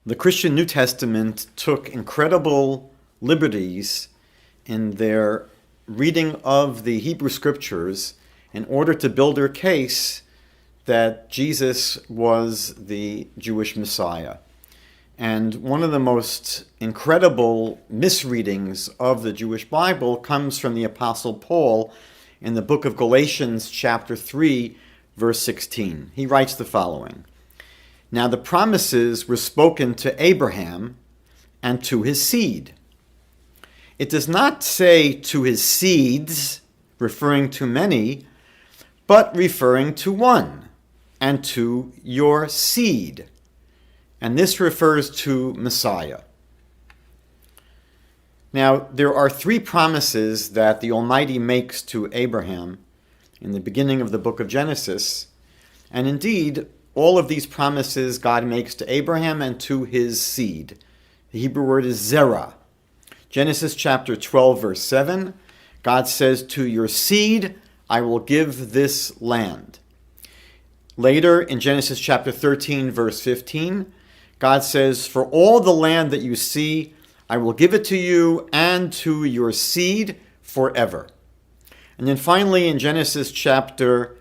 The Christian New Testament took incredible liberties in their reading of the Hebrew Scriptures in order to build their case that Jesus was the Jewish Messiah. And one of the most incredible misreadings of the Jewish Bible comes from the Apostle Paul in the book of Galatians chapter 3, verse 16. He writes the following: "Now the promises were spoken to Abraham and to his seed." It does not say to his seeds, referring to many, but referring to one, and to your seed. And this refers to Messiah. Now, there are three promises that the Almighty makes to Abraham in the beginning of the book of Genesis. And indeed, all of these promises God makes to Abraham and to his seed. The Hebrew word is zerah. Genesis chapter 12, verse 7, God says, "To your seed I will give this land." Later, in Genesis chapter 13, verse 15, God says, "For all the land that you see, I will give it to you and to your seed forever." And then finally, in Genesis chapter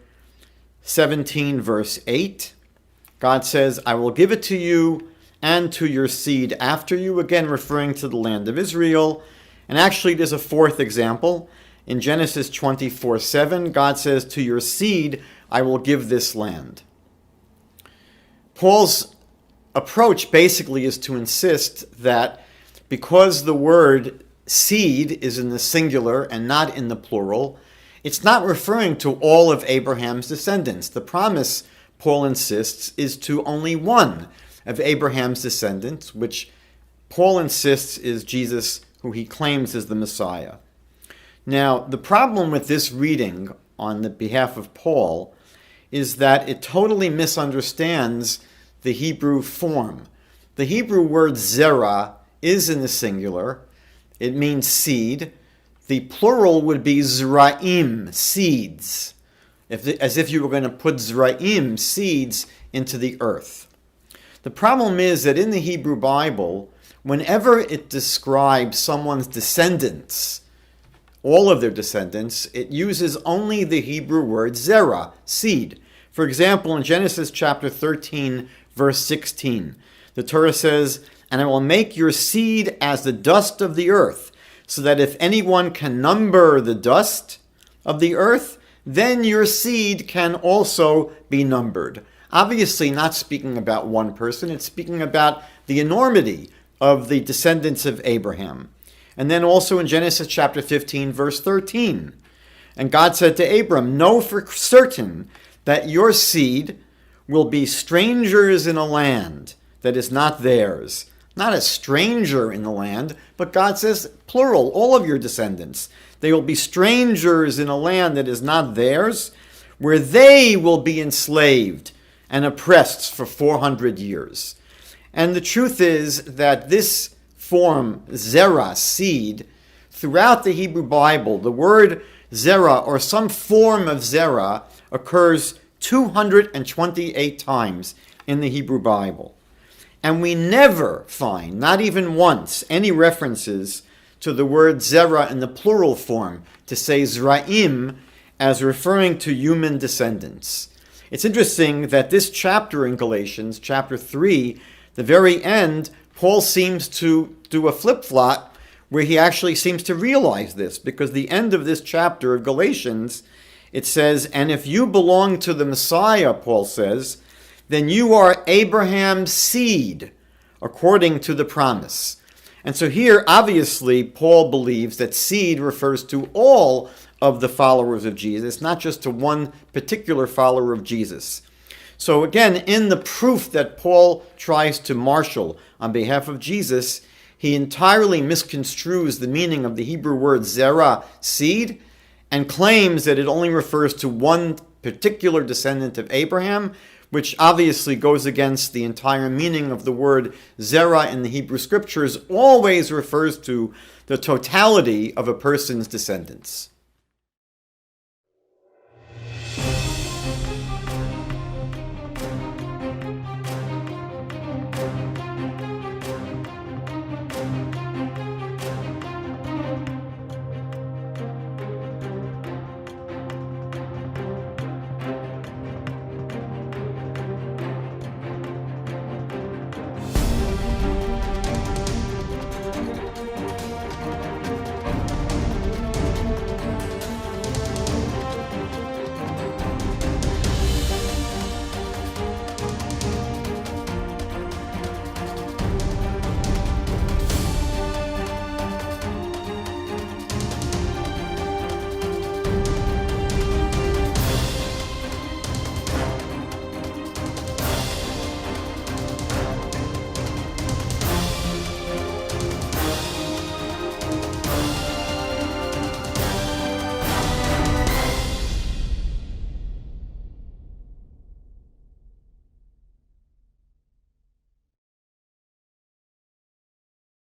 17, verse 8, God says, "I will give it to you and to your seed after you," again referring to the land of Israel. And actually, there's a fourth example. In Genesis 24, 7, God says, "To your seed I will give this land." Paul's approach basically is to insist that because the word seed is in the singular and not in the plural, it's not referring to all of Abraham's descendants. The promise, Paul insists, is to only one of Abraham's descendants, which Paul insists is Jesus, who he claims is the Messiah. Now, the problem with this reading on the behalf of Paul is that it totally misunderstands the Hebrew form. The Hebrew word zerah is in the singular. It means seed. The plural would be zraim, seeds, as if you were going to put zraim, seeds, into the earth. The problem is that in the Hebrew Bible, whenever it describes someone's descendants, all of their descendants, it uses only the Hebrew word zerah, seed. For example, in Genesis chapter 13, verse 16, the Torah says, "And I will make your seed as the dust of the earth, so that if anyone can number the dust of the earth, then your seed can also be numbered." Obviously not speaking about one person, it's speaking about the enormity of the descendants of Abraham. And then also in Genesis chapter 15, verse 13, "And God said to Abram, know for certain that your seed will be strangers in a land that is not theirs." Not a stranger in the land, but God says, plural, all of your descendants. "They will be strangers in a land that is not theirs, where they will be enslaved and oppressed for 400 years. And the truth is that this form, zerah, seed, throughout the Hebrew Bible, the word zerah or some form of zerah occurs 228 times in the Hebrew Bible. And we never find, not even once, any references to the word zerah in the plural form, to say zraim, as referring to human descendants. It's interesting that this chapter in Galatians, chapter 3, the very end, Paul seems to do a flip-flop where he actually seems to realize this, because the end of this chapter of Galatians, it says, "And if you belong to the Messiah," Paul says, "then you are Abraham's seed, according to the promise." And so here, obviously, Paul believes that seed refers to all of the followers of Jesus, not just to one particular follower of Jesus. So again, in the proof that Paul tries to marshal on behalf of Jesus, he entirely misconstrues the meaning of the Hebrew word zerah, seed, and claims that it only refers to one particular descendant of Abraham, which obviously goes against the entire meaning of the word zerah in the Hebrew Scriptures, always refers to the totality of a person's descendants.